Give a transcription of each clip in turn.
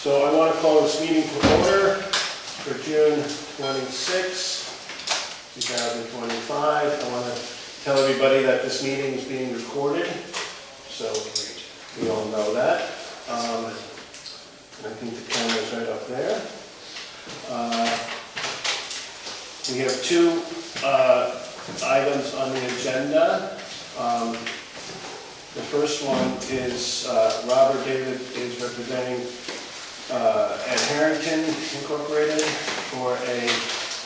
So I want to call this meeting to order for June 26, 2025. I want to tell everybody that this meeting is being recorded, so we all know that. I think the camera's right up there. We have two items on the agenda. The first one is Robert David is representing at Harrington Incorporated for a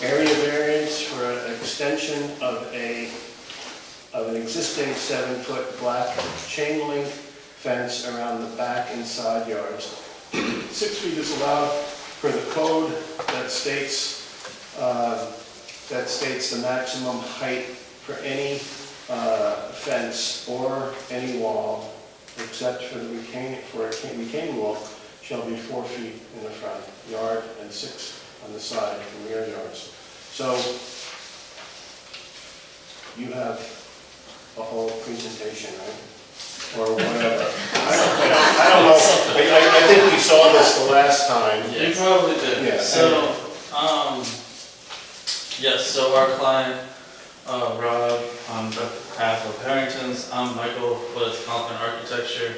area variance for an extension of an existing 7-foot black chain link fence around the back and side yards. 6 feet is allowed for the code that states the maximum height for any fence or any wall, except for the retaining wall, shall be 4 feet in the front yard and 6 on the side from rear yards. So you have a whole presentation, right? Or whatever. I don't know. I think we saw this the last time. You probably did. Yeah. So, yes, so our client, Rob, on behalf of Harrington's, I'm Michael with Confident Architecture.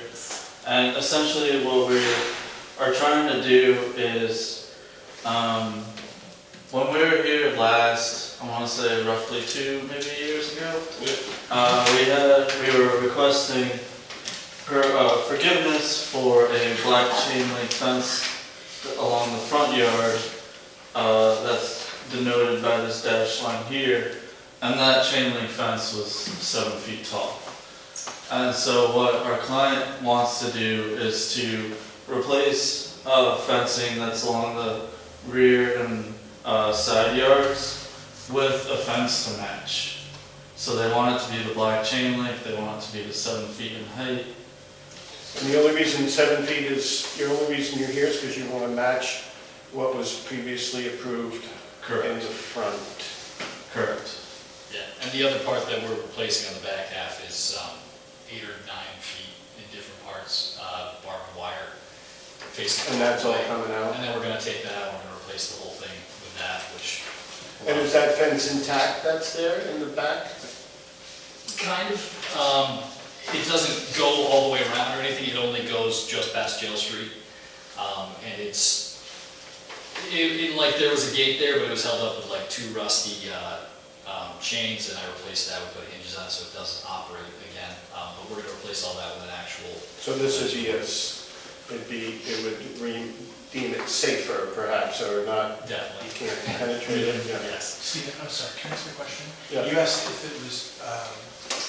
And essentially what we are trying to do is, when we were here last, I want to say roughly 2 maybe years ago, we were requesting forgiveness for a black chain link fence along the front yard that's denoted by this dashed line here, and that chain link fence was 7 feet tall. And so what our client wants to do is to replace fencing that's along the rear and side yards with a fence to match. So they want it to be the black chain link, they want it to be the 7 feet in height. And the only reason 7 feet is, the only reason you're here is because you want to match what was previously approved in the front. Correct. Yeah, and the other part that we're replacing on the back half is 8 or 9 feet in different parts, barbed wire facing. And that's all away. coming out? And then we're going to take that out, we're going to replace the whole thing with that, which... And is that fence intact that's there in the back? Kind of. It doesn't go all the way around or anything, it only goes just past Jail Street. And it's, like there was a gate there, but it was held up with like 2 rusty chains, and I replaced that, we put hinges on it so it doesn't operate again. But we're going to replace all that with an actual... So this would be it would deem it safer perhaps, or not? Definitely. You can't penetrate it? Yeah. Yes. Stephen, I'm sorry, can I ask you a question? Yeah. You asked if it was,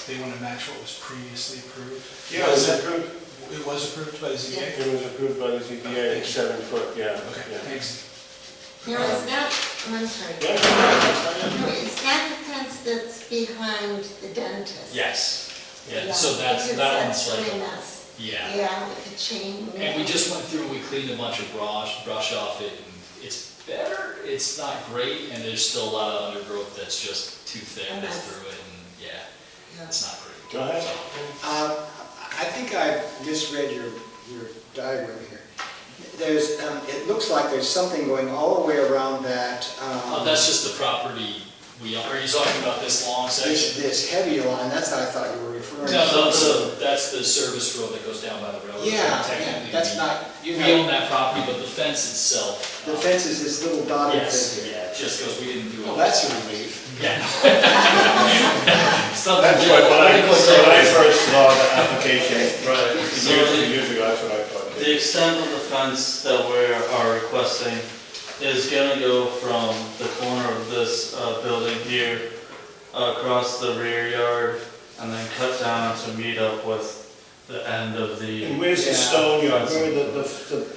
they want to match what was previously approved? Yeah, it was approved. It was approved by the ZBA? It was approved by the ZBA at 7 foot, yeah. Okay, yeah. thanks. Now, is that, I'm sorry. Yeah. No, is that the fence that's behind the dentist? Yes. Yeah, so that Because one's that's like... really nice. Yeah. Yeah, with the chain. And we just went through and we cleaned a bunch of brush off it, and it's better. It's not great, and there's still a lot of undergrowth that's just too thick Oh, that's nice. through it, and yeah, it's not great. Go ahead. I think I misread your diagram here. There's, it looks like there's something going all the way around that. That's just the property we own. Are you talking about this long section? This heavy line, that's what I thought you were referring to. No, that's the service road that goes down by the railroad. Yeah, Technically, that's not, we own that property, but the fence itself. the fence is this little dotted Yes, thing here. yeah, just because we didn't do it. Well, that's a relief. Yeah. That's what when I first saw the application, Right. years ago, that's what I thought. The extent of the fence that we are requesting is going to go from the corner of this building here across the rear yard and then cut down to meet up with the end of the... And where's the Yeah. stone yard? Where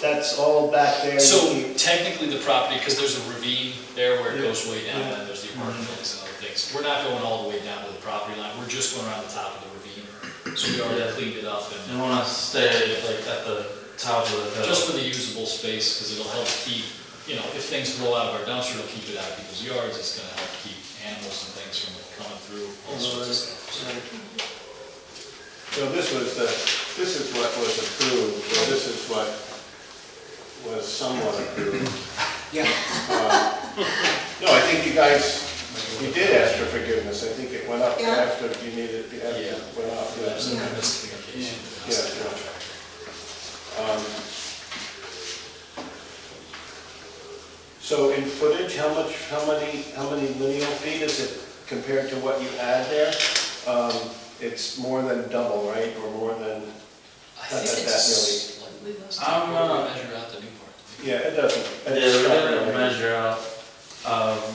that's all back there? So technically the property, because there's a ravine there where it goes way down, and there's the apartment buildings and other things. We're not going all the way down to the property line, we're just going around the top of the ravine. So we already Yeah. cleaned it up, You and want to stay like at the top of the hill. just for the usable space, because it'll help keep, if things blow out of our dumpster, it'll keep it out of people's yards, it's gonna help keep animals and things from coming through, all sorts of stuff. So this is what was approved, or this is what was somewhat approved. Yeah. No, I think you guys, you did ask for forgiveness. I think it went up Yeah. after you needed, after Yeah. it went up. There was some Yeah. miscommunication. Yeah, So in footage, how many lineal feet is it compared to what you had there? It's more than double, right, or more than, I Not think that it's slightly less than I'm, what we measure out the new part. yeah, it doesn't. Yeah, it's we not didn't really- measure out,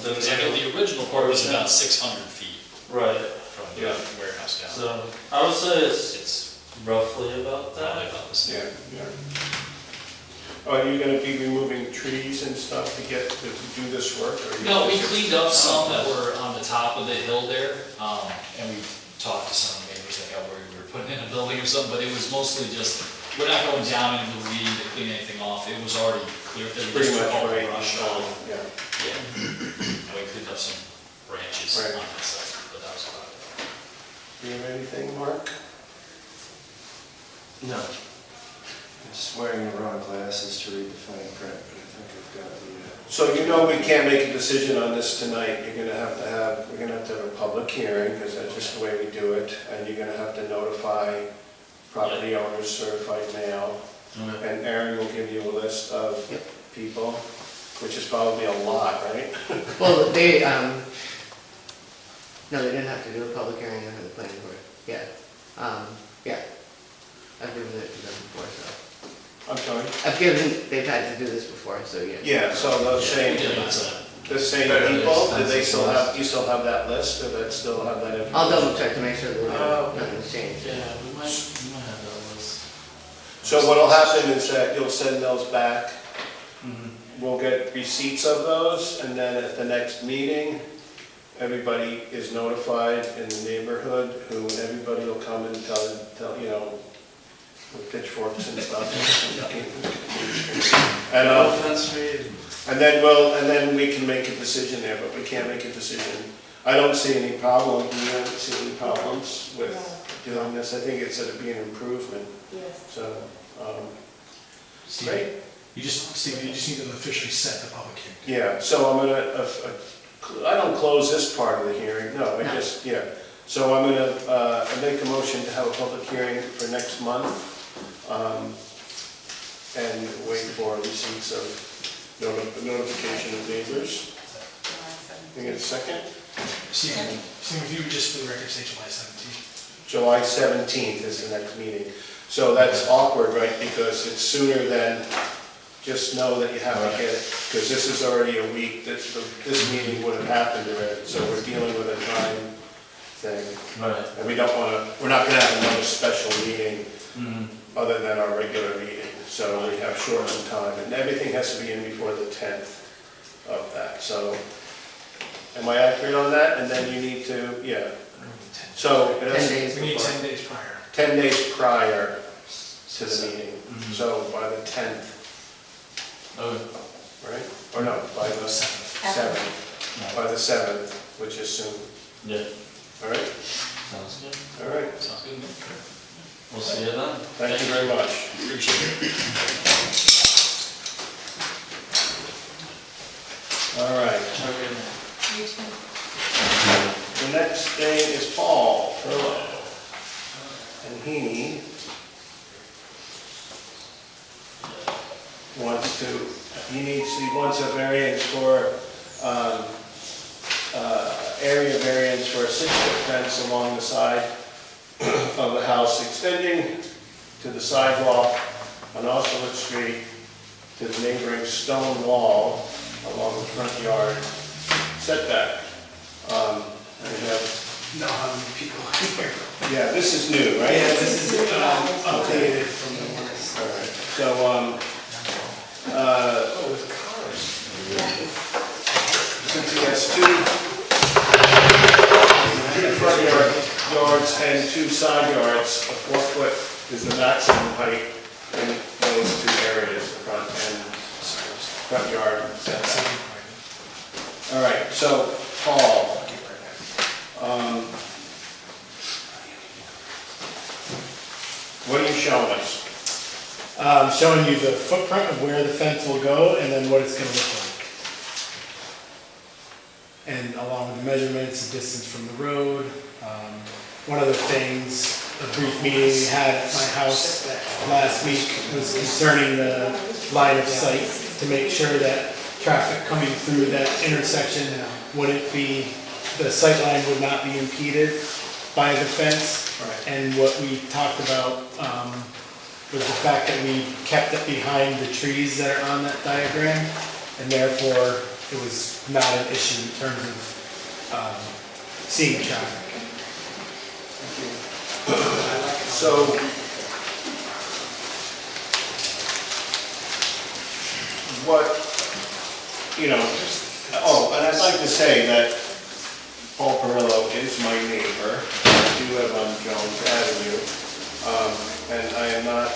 the. Because I know the original part was about 600 feet Right, from the Yeah. warehouse down. so I would say it's It's roughly about probably that. about the same. Yeah, yeah. Are you gonna be removing trees and stuff to do this work? Or you No, we just- cleaned up some that were on the top of the hill there, and we talked to some neighbors, like, how we were putting in a building or something, but it was mostly just, we're not going down into the weed to clean anything off, it was already clear, they Pretty just much took all the right. brush off. Yeah. Yeah, and we cleaned up some branches Right. on that side, but that was about it. Do you have anything, Mark? No. I'm just wearing the wrong glasses to read the fine print, but I think I've got the, So you know we can't make a decision on this tonight. We're gonna have to have a public hearing, because that's just the way we do it. And you're gonna have to notify property owners, certified mail. Okay. And Aaron will give you a list of Yep. people, which is probably a lot, right? Well, no, they didn't have to do a public hearing under the planning board, yeah. Yeah, I've given it to them before, so. I'm sorry? They've had to do this before, so yeah. Yeah, so those same, We did last time. the same Fairly people, do they extensive still list. have, you still have that list, or that still have that information? I'll double check to make sure that Oh, okay. nothing's changed. Yeah, we might have that list. So what'll happen is that you'll send those back, Mhm. we'll get receipts of those, and then at the next meeting, everybody is notified in the neighborhood, everybody will come and tell, you know, with pitchforks and stuff. And, and then we can make a decision there, but we can't make a decision. I don't see any problem, you don't see any problems with doing this, I think it's gonna be an improvement, Yes. so, Steve, great. you just need to officially set the public hearing. Yeah, so I'm gonna, I don't close this part of the hearing, no, I No. just, yeah. So I'm gonna, make a motion to have a public hearing for next month, and wait for receipts of notification of neighbors. Can I get a second? Steve, if you would just for the record say July 17th. July 17th is the next meeting. So that's awkward, right, because it's sooner than, just know that you have to get it, because this is already a week, this meeting would have happened already, so we're dealing with a time thing. Right. And we don't want to, we're not going to have another special meeting Mhm. other than our regular meeting, so we have shortened time, and everything has to be in before the 10th of that, so, am I accurate on that? And then you need to, yeah, so, it 10 has- days We need before. 10 days prior. 10 days prior to the meeting, Mhm. so by the 10th, Okay. right? Or no, by the 7th, by the 7th, which is soon, Yeah, all right? sounds good. All right, Sounds good to me. We'll see you then. thank you very much. Appreciate it. All right, You too. the next thing is Paul Perlow. And he wants a variance for, area variance for a 6-foot fence along the side of the house extending to the sidewalk on Osceola Street to the neighboring stone wall along the front yard setback. We have, No, how many people here? yeah, this is new, right? Yeah, this is updated from the one. All right, so, Oh, with cars. since he has two front yards and 2 side yards, a 4-foot is the maximum height in those 2 areas, the front yard setback. All right, so, Paul, what are you showing us? showing you the footprint of where the fence will go and then what it's gonna look like. And along with the measurements, the distance from the road. One of the things, a brief meeting we had at my house last week was concerning the line of sight to make sure that traffic coming through that intersection wouldn't be, the sight line would not be impeded by the fence. Right. And what we talked about was the fact that we kept it behind the trees that are on that diagram, and therefore it was not an issue in terms of seeing traffic. So, what, and I'd like to say that Paul Perillo is my neighbor. I do live on Jones Avenue, and I am not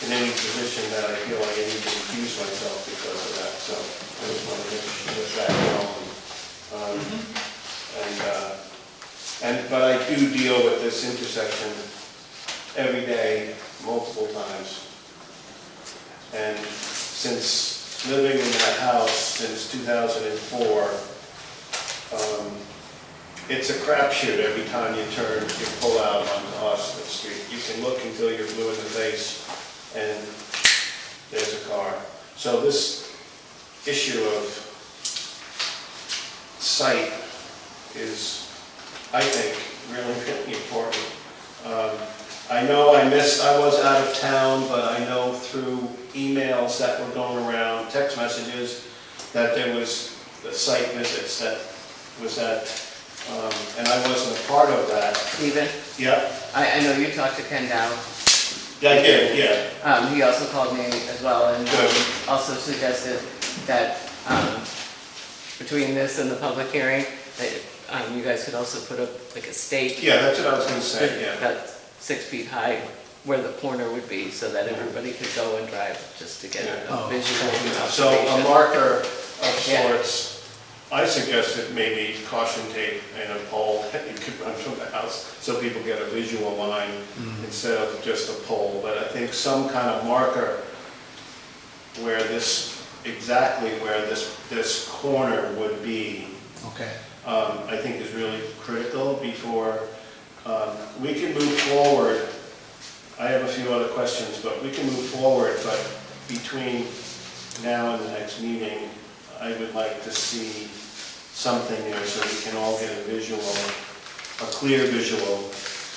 in any position that I feel like I need to accuse myself because of that, so I just want to get that going. But I do deal with this intersection every day, multiple times. And since living in that house since 2004, it's a crapshoot every time you turn, you pull out onto Austin Street. You can look until you're blue in the face, and there's a car. So this issue of sight is, I think, really, really important. I know I was out of town, but I know through emails that were going around, text messages, that there was the site visits that was at, and I wasn't a part of that. Stephen, Yep, I know you talked to Ken Dow. I did, yeah. He also called me as well and Good. also suggested that between this and the public hearing, that you guys could also put up like a stake. Yeah, that's what I was gonna say, yeah. About 6 feet high, where the corner would be, so that everybody could go and drive just to get a visual So a observation. marker of Yeah. sorts, I suggested maybe caution tape and a pole that you could run from the house so people get a visual line instead of just a pole. But I think some kind of marker where exactly where this corner would be, Okay. I think is really critical before we can move forward. I have a few other questions, but we can move forward, but between now and the next meeting, I would like to see something there so we can all get a clear visual,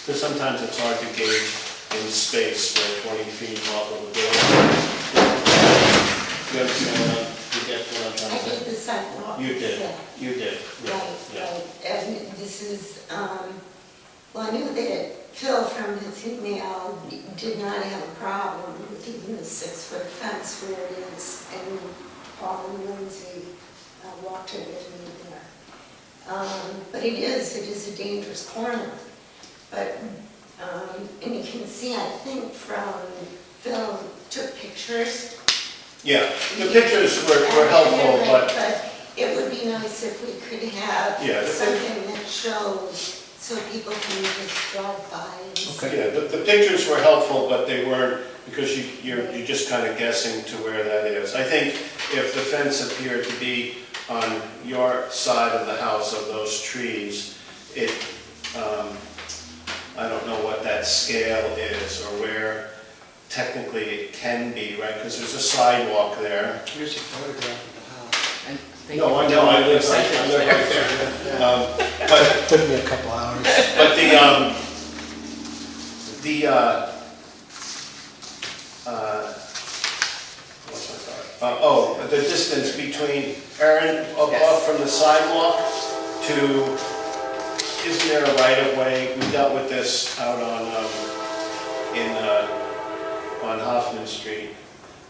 because sometimes it's hard to gauge in space where 20 feet off of a building. You understand you get what I'm trying I to say? did the sidewalk. You did, Yeah. you did. Yeah, Right, yeah. right, and this is, well, I knew that Phil from his email did not have a problem with even the 6-foot fence where it is, and Paul and Lindsay walked it with me there. But it is a dangerous corner, but, and you can see, I think from Phil took pictures. Yeah, the pictures were helpful, but But it would be nice if we could have Yeah, the pic- something that shows, so people can just drive by and see. yeah, the pictures were helpful, but they weren't, because you're just kind of guessing to where that is. I think if the fence appeared to be on your side of the house of those trees, I don't know what that scale is or where technically it can be, right? Because there's a sidewalk there. Here's a photograph of the house. And thank No, you I for know, I doing live your right sentence there. But Took me a couple hours. But what's my thought? The distance between Aaron, off from the sidewalk to, isn't there a right of way? We dealt with this out on Hoffman Street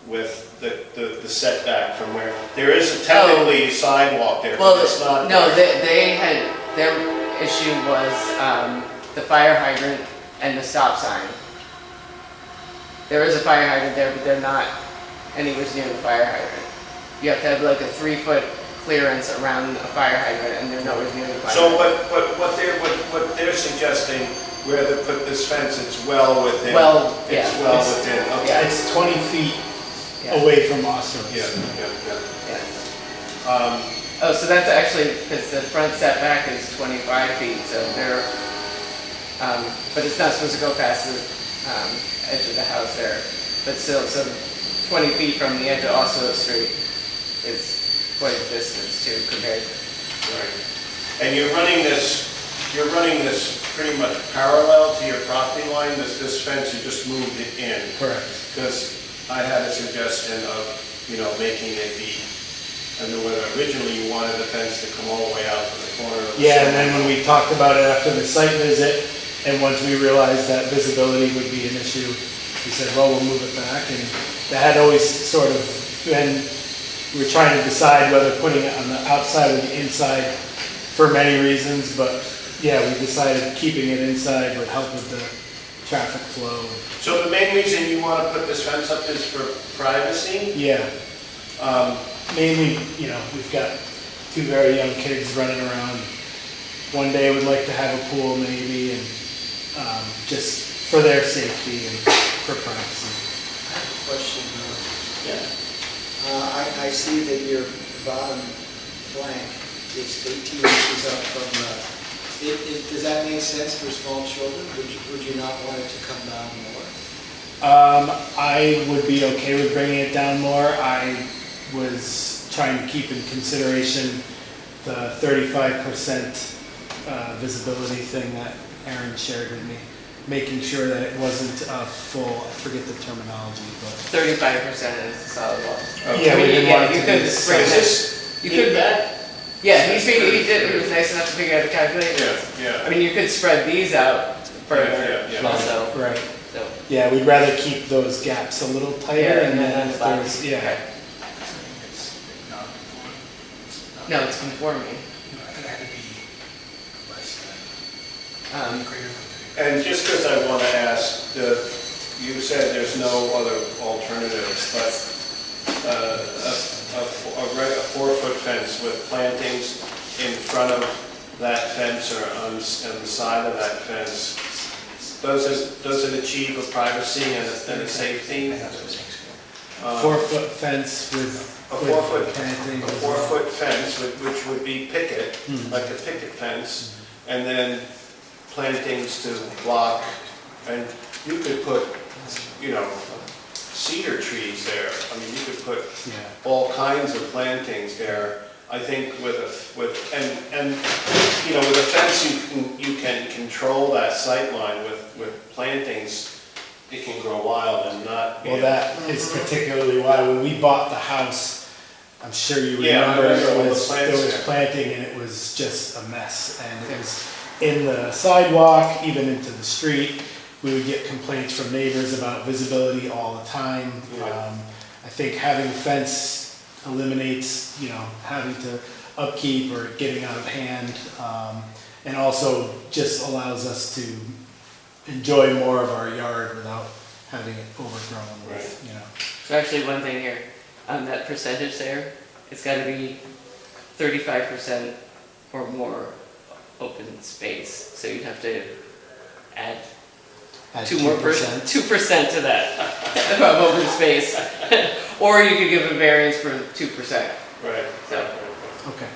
with the setback from where, there is technically a sidewalk there, Well, but it's not. no, they had, their issue was the fire hydrant and the stop sign. There is a fire hydrant there, but they're not anywhere near the fire hydrant. You have to have like a 3-foot clearance around a fire hydrant, and they're nowhere near the fire So hydrant. what they're suggesting where they put this fence, it's well within. Well, yeah. It's well within, okay. Yeah. It's 20 feet Yeah. away from Oster's. Yeah. Yeah. Oh, so that's actually, because the front setback is 25 feet, so they're, but it's not supposed to go past the edge of the house there. But still, so 20 feet from the edge of Oslo Street is quite a distance too compared to. Right. And you're running this pretty much parallel to your property line, this fence, you just moved it in. Correct. Because I had a suggestion of, making it be, I don't know whether originally you wanted the fence to come all the way out to the corner of the. Yeah, and then when we talked about it after the site visit, and once we realized that visibility would be an issue, we said, well, we'll move it back, and that had always sort of been, we were trying to decide whether putting it on the outside or the inside for many reasons, but yeah, we decided keeping it inside would help with the traffic flow. So the main reason you want to put this fence up is for privacy? Yeah, mainly, we've got two very young kids running around. One day we'd like to have a pool maybe, and just for their safety and for privacy. Question. Yeah. I see that your bottom blank is 18 inches up from, does that make sense for small children? Would you not want it to come down more? I would be okay with bringing it down more. I was trying to keep in consideration the 35% visibility thing that Aaron shared with me, making sure that it wasn't a full, I forget the terminology, but. 35% is a solid wall. Yeah, we didn't want it you to could be. spread Is it. this You could, that? yeah, he was nice enough to figure out the calculations. Yeah. I mean, you could spread these out further Yeah. also, Right. so. Yeah, we'd rather keep those gaps a little tighter, Yeah, and then that's if fine. there's, yeah. No, it's conforming. And just because I want to ask, you said there's no other alternatives, but a 4-foot fence with plantings in front of that fence or on the side of that fence, does it achieve a privacy and a safety? 4-foot fence with. A with 4-foot plantings. A 4-foot fence, which would be picket, like a picket fence, and then plantings to block, and you could put, cedar trees there. I mean, you could put Yeah. all kinds of plantings there. I think with a fence, you can control that sight line with plantings. It can grow wild and not. Well, that is particularly why when we bought the house, I'm sure you Yeah, I remember, remember all the there plants was there. planting and it was just a mess. And it was in the sidewalk, even into the street. We would get complaints from neighbors about visibility all the time. Yeah. I think having a fence eliminates, having to upkeep or getting out of hand. And also just allows us to enjoy more of our yard without having it overgrown with, So actually, one thing here, on that percentage there, it's gotta be 35% or more open space. So you'd have to add at 2% 2%. to that of open space. Or you could give a variance for 2%. Right. So. Okay.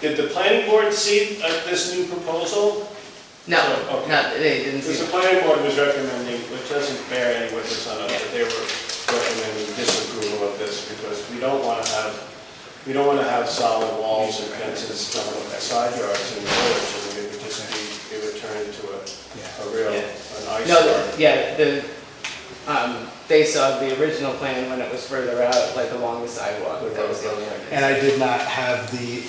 Did the planning board see this new proposal? No, Okay. not, they didn't Because see the planning board was recommending, which doesn't bear any witness on it, but they were recommending disapproval of this because we don't want to have solid walls and fences on the side yards in the village, and it would turn into a real, an eyesore. No, yeah, they saw the original plan when it was further out, like along the sidewalk, that was the only one. And I did not have the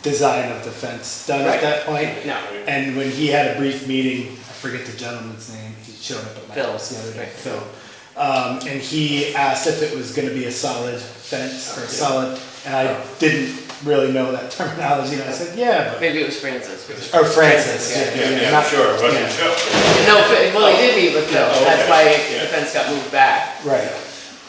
design of the fence done at that point. No, And when he had a brief meeting, I forget the gentleman's name, he showed up at my Phil. house the other day, Right. Phil. And he asked if it was gonna be a solid fence or a solid, and I didn't really know that terminology, and I said, yeah, but. maybe it was Francis. Or Francis, Yeah, not- sure, it wasn't yeah. Phil. No, well, he did meet with Phil, Oh, that's okay. why Yeah. the fence got moved back. Right,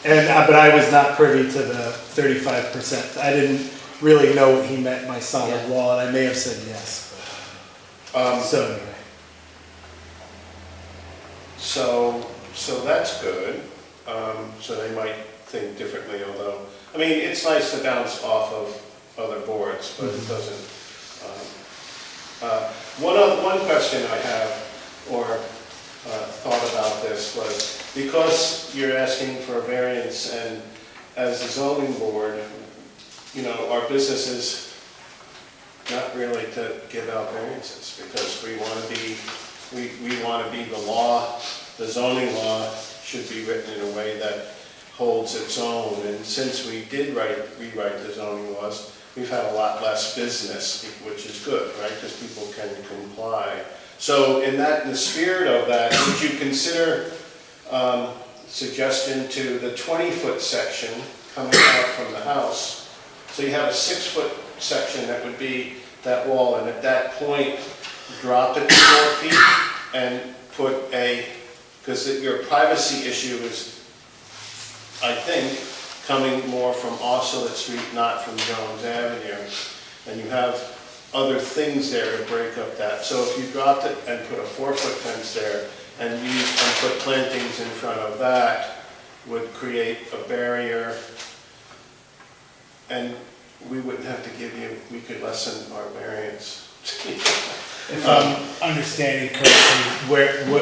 and, but I was not privy to the 35%. I didn't really know what he meant by solid Yeah. wall, and I may have said yes. So anyway, So that's good. So they might think differently, although, I mean, it's nice to bounce off of other boards, but it doesn't. One question I have, or thought about this, was because you're asking for a variance, and as the zoning board, you know, our business is not really to give out variances, because we want to be the law, the zoning law should be written in a way that holds its own, and since we did rewrite the zoning laws, we've had a lot less business, which is good, right, because people can comply. So in the spirit of that, would you consider suggestion to the 20-foot section coming out from the house? So you have a 6-foot section that would be that wall, and at that point, drop it to 4 feet and put because your privacy issue is, I think, coming more from Osceola Street, not from Jones Avenue, and you have other things there to break up that. So if you dropped it and put a 4-foot fence there and put plantings in front of that, would create a barrier, and we wouldn't have to we could lessen our variance. If I'm understanding correctly,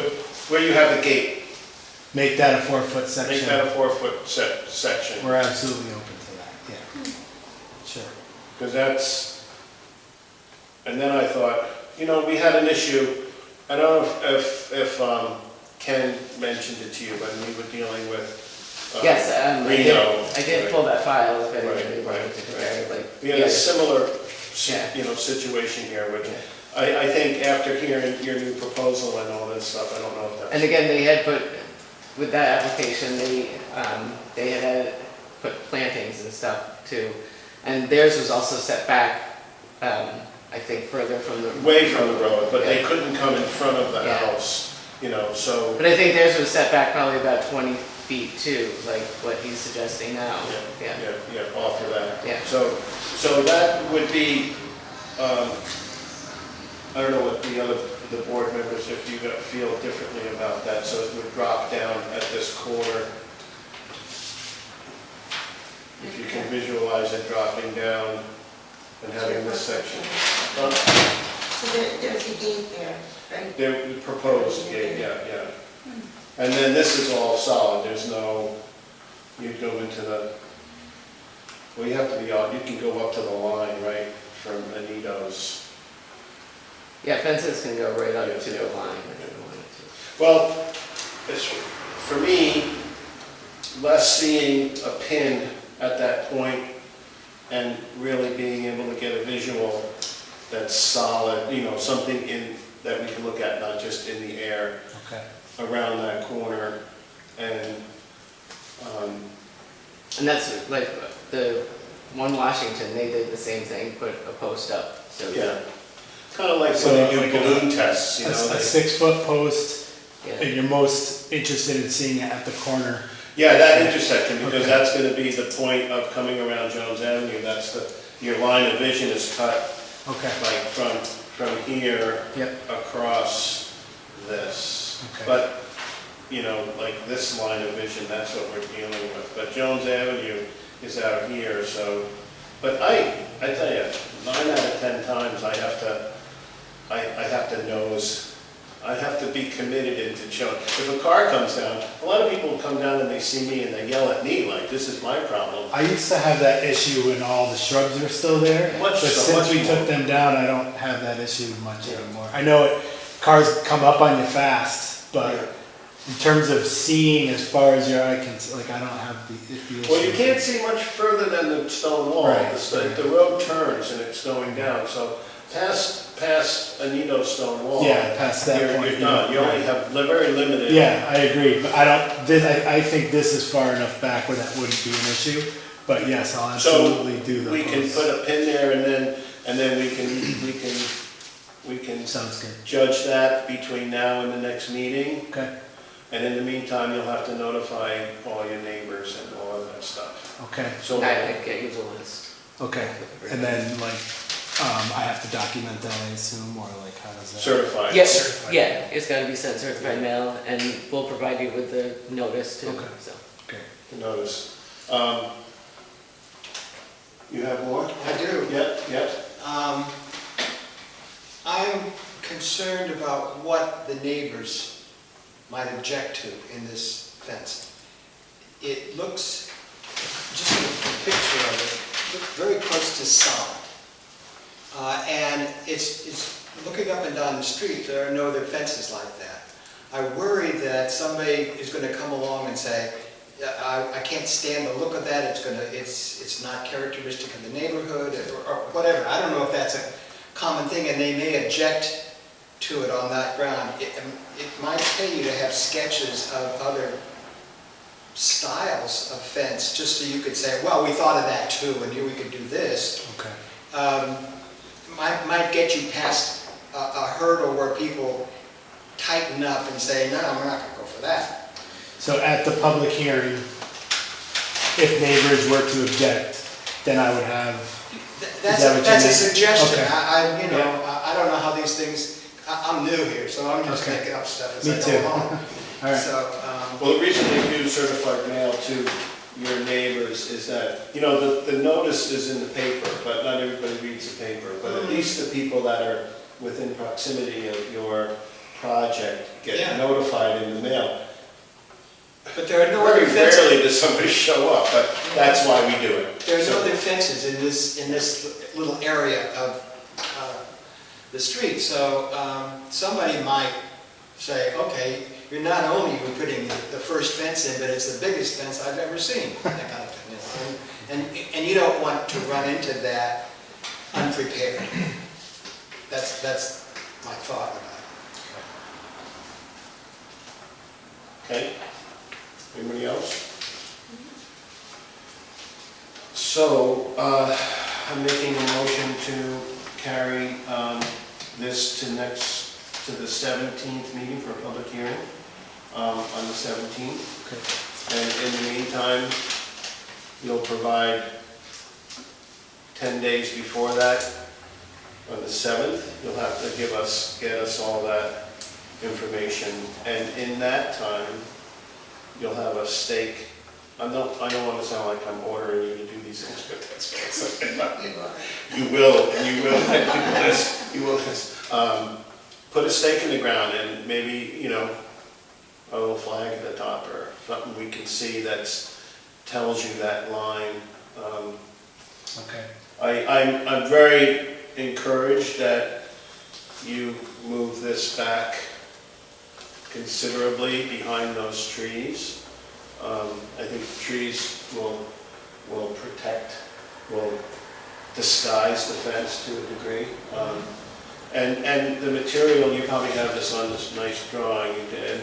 Where you have the gate, make that a 4-foot section. make that a 4-foot section. We're absolutely open to that, yeah. Sure. Because and then I thought, you know, we had an issue, I don't know if Ken mentioned it to you, when we were dealing with Yes, Reno. I did pull that file if anybody Right, wanted to compare it, like. We had a similar, Yeah. you know, situation here, which I think after hearing your new proposal and all this stuff, I don't know if that's. And again, they had put, with that application, they had put plantings and stuff too. And theirs was also set back, I think further from the. Way from the road, but they Yeah. couldn't come in front of the Yeah. house, you know, so. But I think theirs was set back probably about 20 feet too, like what he's suggesting now. Yeah. Yeah, offer that. Yeah. So that would be, I don't know what the board members, if you feel differently about that, so it would drop down at this corner. If you can visualize it dropping down and having this section. So there's a gate there, right? The proposed gate, yeah. And then this is all solid, there's no, you go into well, you have to be on, you can go up to the line, right, from Anito's. Yeah, fences can go right up Yeah, to yeah. the line if you wanted to. Well, for me, less seeing a pin at that point and really being able to get a visual that's solid, you know, something that we can look at, not just in the air. Okay. Around that corner, and And that's like the one Washington, they did the same thing, put a post up, so. yeah, kind of like So, when they do like a- balloon tests, you A know. 6-foot post, Yeah. and you're most interested in seeing it at the corner. Yeah, that intersection, because Okay. that's going to be the point of coming around Jones Avenue. That's your line of vision is cut Okay. like from here Yep. across this. Okay. But, you know, like this line of vision, that's what we're dealing with. But Jones Avenue is out here, so, but I tell you, 9 out of 10 times I have to be committed into showing. If a car comes down, a lot of people come down and they see me and they yell at me like, this is my problem. I used to have that issue when all the shrubs were still there, Much but so, since much we more. took them down, I don't have that issue much anymore. I know cars come up on you fast, but in terms of seeing as far as your eye can, like, I don't have the issue. Well, you can't see much further than the stone wall. Right. The road turns and it's going down, so past Anito's stone wall. Yeah, past that point, You're done. You only yeah. have very limited. Yeah, I agree, but I think this is far enough back where that wouldn't be an issue, but yes, I'll absolutely do the We can posts. put a pin there and then we can Sounds good. judge that between now and the next meeting. Okay, And in the meantime, you'll have to notify all your neighbors and all of that stuff. okay, So, I get you the list. okay. And then, like, I have to document that, I assume, or like how does that? Certified. Yes, Certified. yeah, it's gotta be sent certified mail, and we'll provide you with the notice too, Okay. so. Okay. Notice. You have more? I do. Yep. I'm concerned about what the neighbors might object to in this fence. It looks, just a picture of it, looks very close to solid. And it's looking up and down the street, there are no other fences like that. I worry that somebody is gonna come along and say, I can't stand the look of that, it's not characteristic of the neighborhood, or whatever. I don't know if that's a common thing, and they may object to it on that ground. It might pay you to have sketches of other styles of fence, just so you could say, well, we thought of that too, and here we could do this. Okay. Might get you past a hurdle where people tighten up and say, no, we're not gonna go for that. So at the public hearing, if neighbors were to object, then I would have, That's that what you that's a mean? suggestion. Okay. I don't know how these things, I'm new here, so I'm just Okay. making up stuff as Me I too. go along. all right. So, Well, the reason they do certified mail to your neighbors is that, the notice is in the paper, but not everybody reads the paper. But at least the people that are within proximity of your project Yeah. get notified in the mail. but there are no other Very fences. rarely does somebody show up, but that's why we do it. There are no So- other fences in this little area of the street. So somebody might say, okay, you're not only putting the first fence in, but it's the biggest fence I've ever seen. That kind of thing. And you don't want to run into that unprepared. That's my thought about it. Okay, anybody else? So, I'm making a motion to carry this to the 17th meeting for a public hearing on the 17th. Okay. And in the meantime, you'll provide 10 days before that, on the 7th, you'll have to get us all that information. And in that time, you'll have a stake. I don't want to sound like I'm ordering you to do these things, but that's what you will, and you will, put a stake in the ground and maybe, a little flag at the top or something we can see that tells you that line. Okay. I'm very encouraged that you move this back considerably behind those trees. I think the trees will protect, will disguise the fence to a degree. And the material, you probably have this on this nice drawing you did.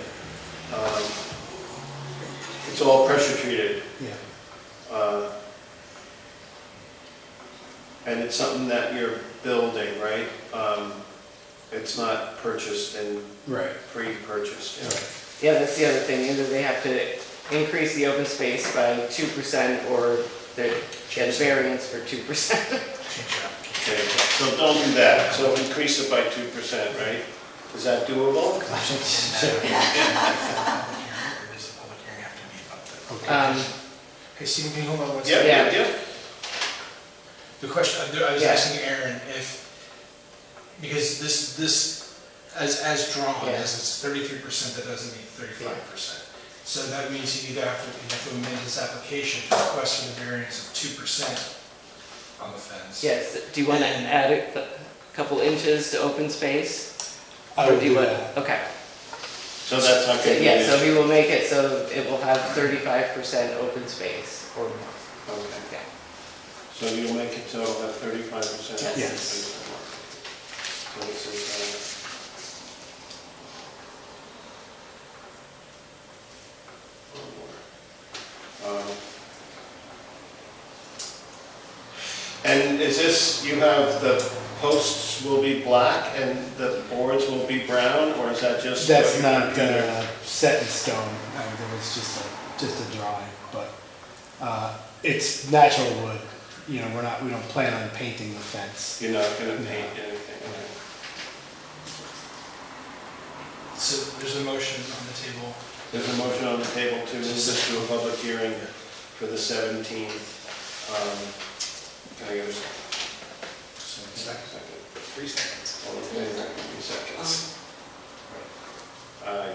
It's all pressure treated. Yeah. And it's something that you're building, right? It's not purchased and Right. pre-purchased. Yeah, that's the other thing, either they have to increase the open space by 2% or they get a variance for 2%. Okay, so don't do that. So increase it by 2%, right? Is that doable? Okay. Hey, Stephen, can you hold on one Yeah, second? Yeah. yeah. The question, I was Yeah. asking Aaron if, because this, as drawn, Yeah. as it's 33%, that doesn't mean 35%. So that means you either have to amend this application to request for the variance of 2% on the fence. Yes, do you want to add a couple inches to open space? I Or would do you do want? that. Okay. So that's not So, going to be yeah, an so issue. we will make it so it will have 35% open space or more. Okay. Okay. So you'll make it so it'll have 35%? Yes. Yes. So this is, and is this, you have the posts will be black and the boards will be brown, or is that just? That's what not you're gonna- set in stone. It was just a drawing, but it's natural wood. you know, we don't plan on painting the fence. You're not gonna paint anything, okay? So there's a motion on the table. There's a motion on the table to move this to a public hearing for the 17th. Can I get a second? Second. 3 seconds. All in favor, 3 seconds. Aye.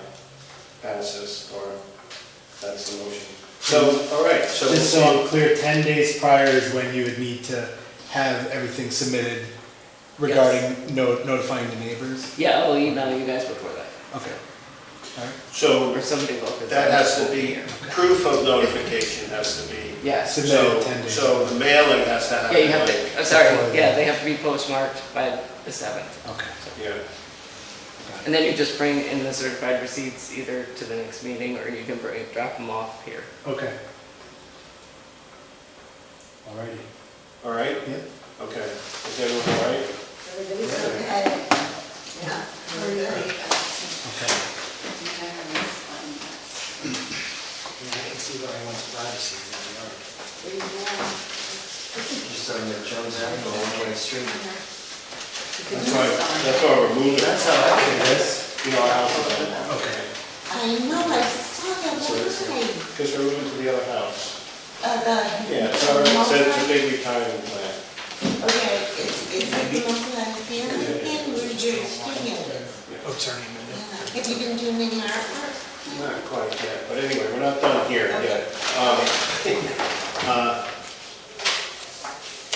Passes, or that's the motion. So, all right, so. Just so I'm clear, 10 days prior is when you would need to have everything submitted regarding notifying the neighbors? Yeah, I'll email you guys before that, Okay. All right. So or somebody will. 'cause that I has to won't be, here. proof of notification has to be. Yes, Submitted 10 days. So the mailing has to happen. yeah, you have like- to, sorry, yeah, they have to be postmarked by the 7th. Okay. Yeah, And then you just bring in the certified receipts either to the next meeting, or you can drop them off here. Okay. Alrighty. all right? Yeah. Okay, is everyone all right? Everybody's okay? Yeah, we're ready. Okay. I can see where I want privacy in the yard. Just on the Jones Avenue, one-way street. That's why we're moving. That's how I do this. You know, our house is on, Okay. I know, I saw that line. because we're moving to the other house. The. Yeah, it's all right, it's a big retirement plan. Okay, is it the multi again, or you're getting it? Oh, turning them in. Yeah. Have you been doing any artwork? Not quite yet, but anyway, we're not done here yet.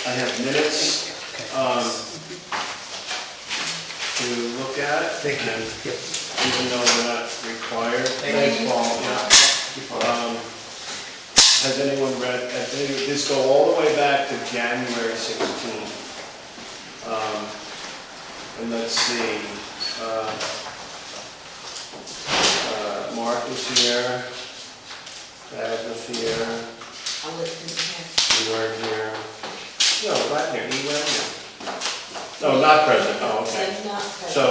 I have minutes to look at. Thank you. and Even though they're not required. Thank you. Paul. Yeah. Has anyone read, this go all the way back to January 16th. And let's see, Mark was here, Dad was here, I'll listen to him. you weren't here. No, Wagner, he went here. No, not present, oh, okay. I'm not present. So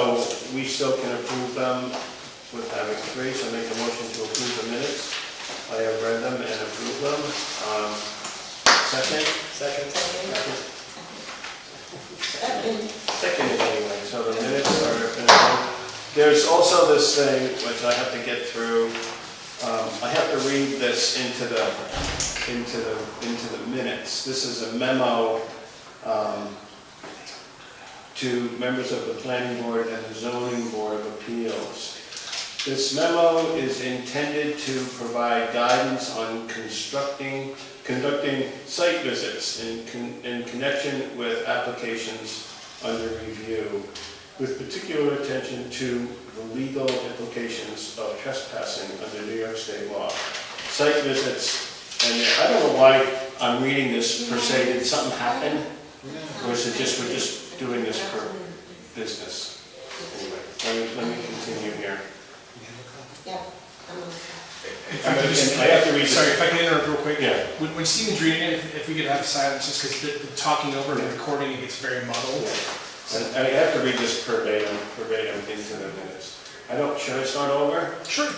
we still can approve them with having 3, so make a motion to approve the minutes. I have read them and approved them. Second? Second. Seconded anyway, so the minutes are, there's also this thing which I have to get through. I have to read this into the minutes. This is a memo to members of the Planning Board and the Zoning Board of Appeals. This memo is intended to provide guidance on conducting site visits in connection with applications under review, with particular attention to the legal implications of trespassing under New York State law. Site visits, and I don't know why I'm reading this per se. Did something happen? Or is it just, we're just doing this for business? Anyway, let me continue here. Yeah. If I could just, I have to read this. sorry, if I can interrupt real quick. Yeah. When Stephen's reading it, if we could have silence, just because the talking over and the recording, it gets very muddled. And I have to read this verbatim into the minutes. Should I start over? Sure.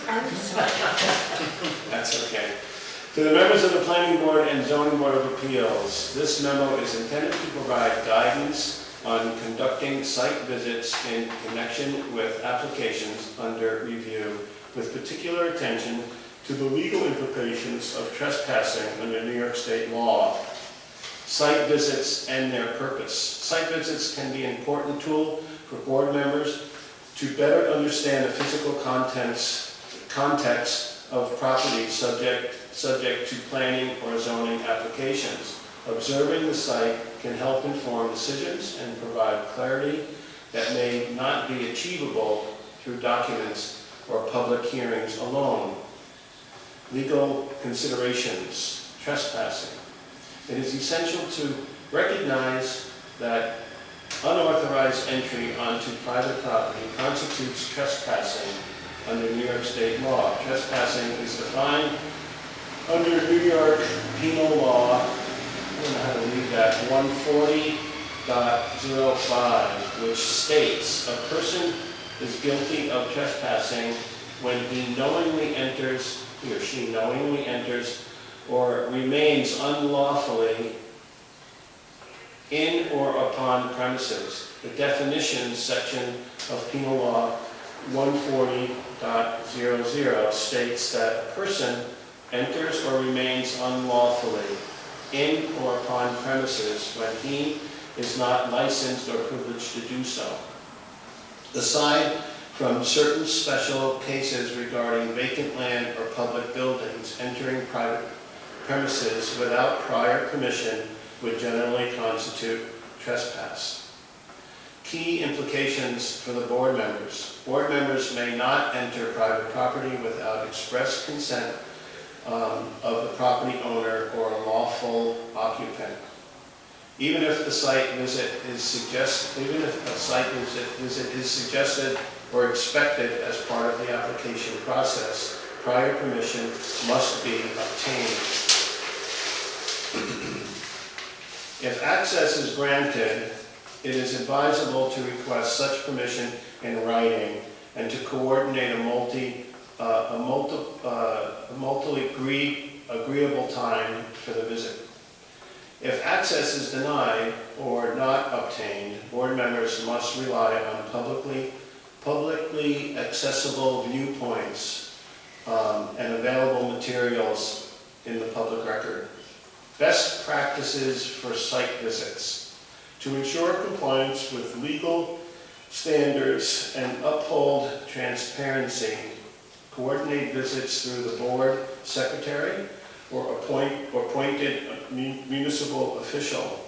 That's okay. To the members of the Planning Board and Zoning Board of Appeals, this memo is intended to provide guidance on conducting site visits in connection with applications under review, with particular attention to the legal implications of trespassing under New York State law. Site visits and their purpose. Site visits can be an important tool for board members to better understand the physical context of property subject to planning or zoning applications. Observing the site can help inform decisions and provide clarity that may not be achievable through documents or public hearings alone. Legal considerations, trespassing. It is essential to recognize that unauthorized entry onto private property constitutes trespassing under New York State law. Trespassing is defined under New York penal law, I don't know how to read that, 140.05, which states a person is guilty of trespassing when he or she knowingly enters or remains unlawfully in or upon premises. The definitions section of Penal Law 140.00 states that a person enters or remains unlawfully in or upon premises when he is not licensed or privileged to do so. Aside from certain special cases regarding vacant land or public buildings, entering private premises without prior permission would generally constitute trespass. Key implications for the board members. Board members may not enter private property without express consent of the property owner or a lawful occupant. Even if a site visit is suggested or expected as part of the application process, prior permission must be obtained. If access is granted, it is advisable to request such permission in writing and to coordinate a agreeable time for the visit. If access is denied or not obtained, board members must rely on publicly accessible viewpoints and available materials in the public record. Best practices for site visits. To ensure compliance with legal standards and uphold transparency, coordinate visits through the board secretary or appointed municipal official.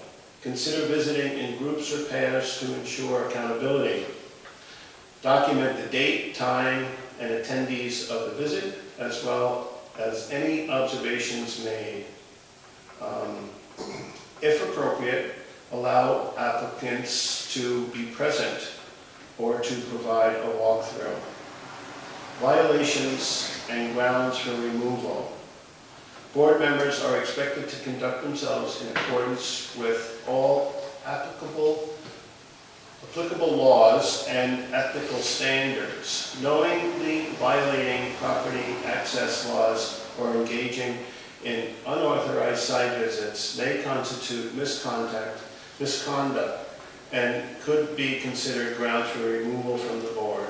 Consider visiting in groups or pairs to ensure accountability. Document the date, time, and attendees of the visit, as well as any observations made. If appropriate, allow applicants to be present or to provide a walkthrough. Violations and grounds for removal. Board members are expected to conduct themselves in accordance with all applicable laws and ethical standards. Knowingly violating property access laws or engaging in unauthorized site visits may constitute misconduct and could be considered grounds for removal from the board.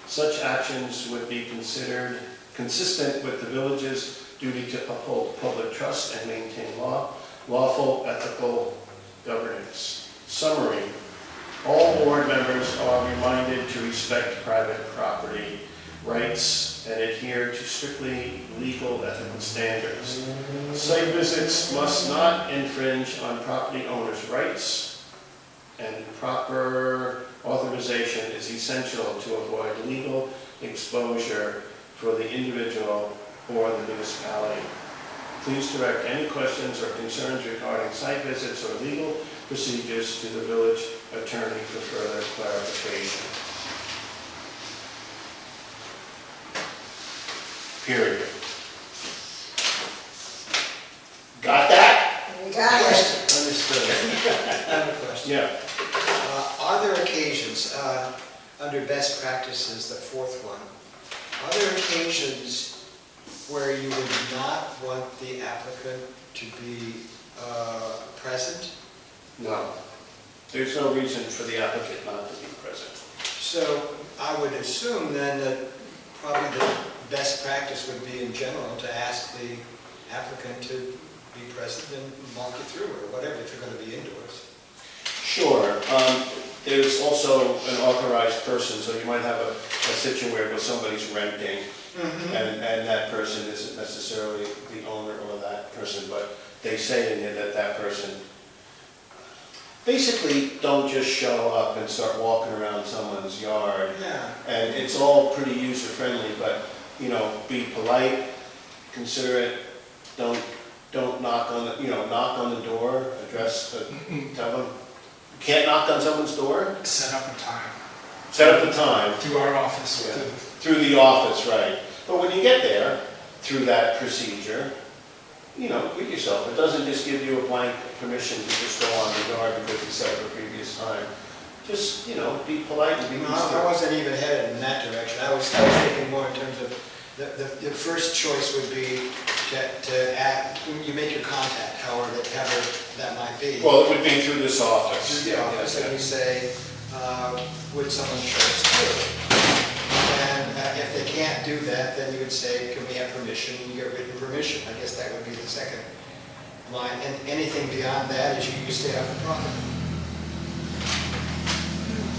Such actions would be considered consistent with the village's duty to uphold public trust and maintain lawful ethical governance. Summary. All board members are reminded to respect private property rights and adhere to strictly legal ethical standards. Site visits must not infringe on property owners' rights, and proper authorization is essential to avoid legal exposure for the individual or the municipality. Please direct any questions or concerns regarding site visits or legal procedures to the village attorney for further clarification. Period. Got that? We got it. Understood. I have a question. Yeah. Are there occasions, under best practices, the fourth one, are there occasions where you would not want the applicant to be present? No. There's no reason for the applicant not to be present. So I would assume then that probably the best practice would be in general to ask the applicant to be present and walk you through or whatever if you're going to be indoors. Sure. There's also an authorized person, so you might have a situation where somebody's renting, and that person isn't necessarily the owner or that person, but they say in there that person basically don't just show up and start walking around someone's yard. Yeah. And it's all pretty user-friendly, but, you know, be polite, considerate, don't knock on the, knock on the door, tell them, you can't knock on someone's door? Set up a time Set up the time. through our office. Yeah. Through the office, right. But when you get there, through that procedure, quit yourself. It doesn't just give you a blank permission to just go on the yard because you set up a previous time. Just, be polite and be No, I wasn't even headed in that direction. I was thinking more in terms of the first choice would be to add, when you make your contact, Howard, have a that might be. Well, it would be through this office. Through the office, and you say, would someone show us through? And if they can't do that, then you would say, can we have permission? You get written permission. I guess that would be the second line. And anything beyond that is you stay off the property.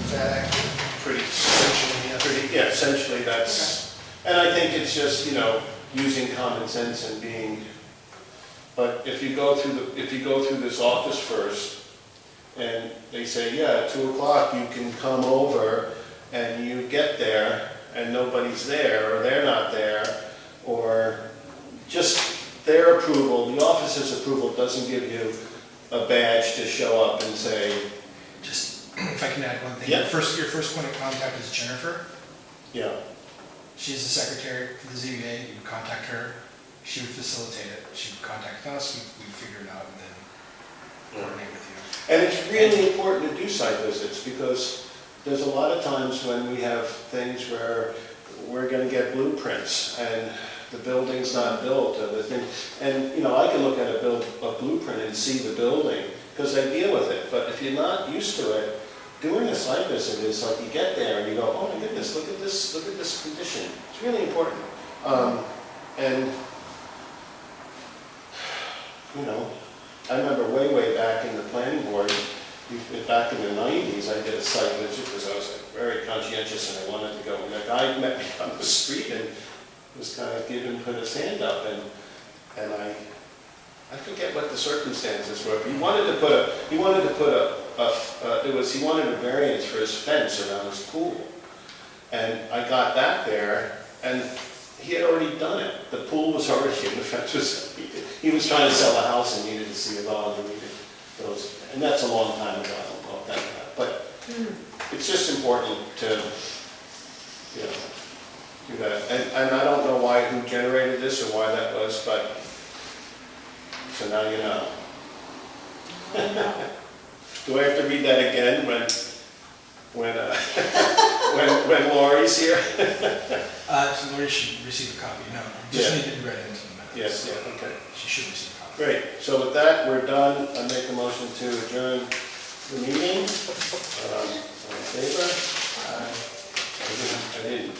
Is that accurate? Pretty essentially, yeah, essentially that's, and I think it's just, you know, using common sense and being, but if you go through this office first, and they say, yeah, at 2 o'clock you can come over, and you get there, and nobody's there, or they're not there, or just their approval, the office's approval doesn't give you a badge to show up and say, Just, if I can add one thing. Yeah. Your first point of contact is Jennifer. yeah, She's the secretary for the ZBA. You would contact her. She would facilitate it. She would contact us. We'd figure it out and then coordinate with you. and it's really important to do site visits, because there's a lot of times when we have things where we're gonna get blueprints, and the building's not built, or the thing, and, you know, I can look at a blueprint and see the building, because I deal with it, but if you're not used to it, doing a site visit is like, you get there and you go, oh my goodness, look at this condition. It's really important. And, you know, I remember way back in the planning board, back in the 90s, I did a site visit because I was very conscientious and I wanted to go. And a guy met me on the street and was kind of put his hand up, and I forget what the circumstances were, but he wanted a variance for his fence around his pool. And I got back there, and he had already done it. The pool was already in, the fence was, he was trying to sell a house and needed to see a bond, and needed those, and that's a long time ago, I don't know if that, but it's just important to, you know, do that. And I don't know who generated this or why that was, but, so now you know. Do I have to read that again when Lori's here? So Lori should receive a copy. No, you just Yeah. need to be read into the minutes. Yes, yeah, okay. She should receive a copy. Great, so with that, we're done. I make a motion to adjourn the meeting. All in favor? I didn't